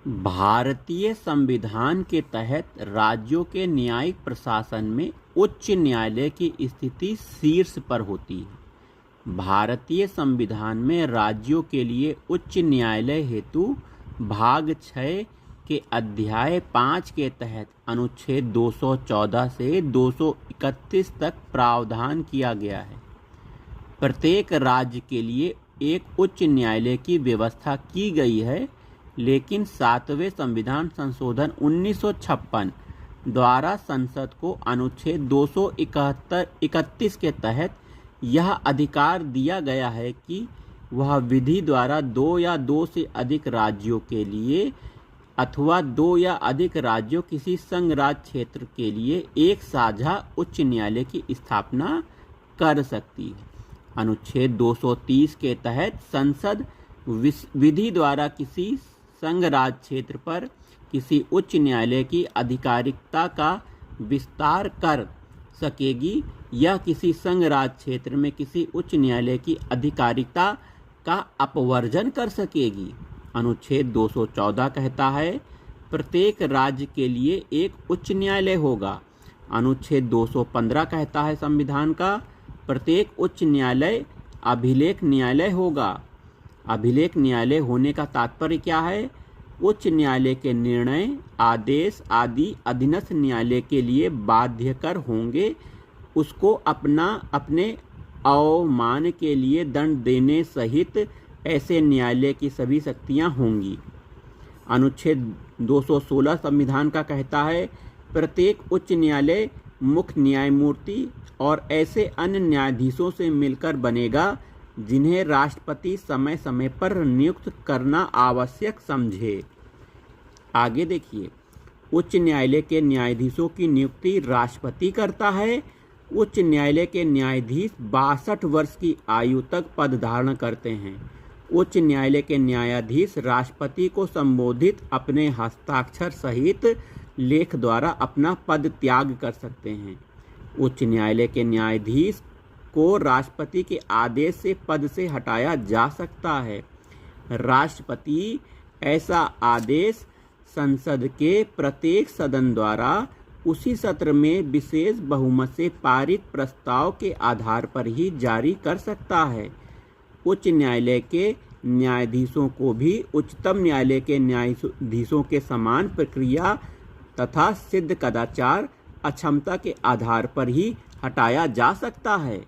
भारतीय संविधान के तहत राज्यों के न्यायिक प्रशासन में उच्च न्यायालय की स्थिति शीर्ष पर होती है। भारतीय संविधान में राज्यों के लिए उच्च न्यायालय हेतु भाग 6 के अध्याय 5 के तहत अनुच्छेद 214 से 231 तक प्रावधान किया गया है। प्रत्येक राज्य के लिए एक उच्च न्यायालय की व्यवस्था की गई है, लेकिन 7वें संविधान संशोधन 1956 द्वारा संसद को अनुच्छेद 231 के तहत यह अधिकार दिया गया है कि वह विधि द्वारा 2 या 2 से अधिक राज्यों के लिए अथवा 2 या अधिक राज्यों किसी संघ राज्य क्षेत्र के लिए एक साझा उच्च न्यायालय की स्थापना कर सकती है। अनुच्छेद 230 के तहत संसद विधि द्वारा किसी संघ राज्य क्षेत्र पर किसी उच्च न्यायालय की आधिकारिकता का विस्तार कर सकेगी या किसी संघ राज्य क्षेत्र में किसी उच्च न्यायालय की आधिकारिकता का अपवर्जन कर सकेगी। अनुच्छेद 214 कहता है प्रत्येक राज्य के लिए एक उच्च न्यायालय होगा। अनुच्छेद 215 कहता है संविधान का प्रत्येक उच्च न्यायालय अभिलेख न्यायालय होगा। अभिलेख न्यायालय होने का तात्पर्य क्या है? उच्च न्यायालय के निर्णय, आदेश आदि अधीनस्थ न्यायालय के लिए बाध्यकर होंगे। उसको अपने अवमान के लिए दंड देने सहित ऐसे न्यायालय की सभी शक्तियां होंगी। अनुच्छेद 216 संविधान का कहता है प्रत्येक उच्च न्यायालय मुख्य न्यायमूर्ति और ऐसे अन्य न्यायाधीशों से मिलकर बनेगा जिन्हें राष्ट्रपति समय समय पर नियुक्त करना आवश्यक समझे। आगे देखिए, उच्च न्यायालय के न्यायाधीशों की नियुक्ति राष्ट्रपति करता है। उच्च न्यायालय के न्यायाधीश 62 वर्ष की आयु तक पद धारण करते हैं। उच्च न्यायालय के न्यायाधीश राष्ट्रपति को संबोधित अपने हस्ताक्षर सहित लेख द्वारा अपना पद त्याग कर सकते हैं। उच्च न्यायालय के न्यायाधीश को राष्ट्रपति के आदेश से पद से हटाया जा सकता है। राष्ट्रपति ऐसा आदेश संसद के प्रत्येक सदन द्वारा उसी सत्र में विशेष बहुमत से पारित प्रस्ताव के आधार पर ही जारी कर सकता है। उच्च न्यायालय के न्यायाधीशों को भी उच्चतम न्यायालय के न्यायाधीशों के समान प्रक्रिया तथा सिद्ध कदाचार अक्षमता के आधार पर ही हटाया जा सकता है।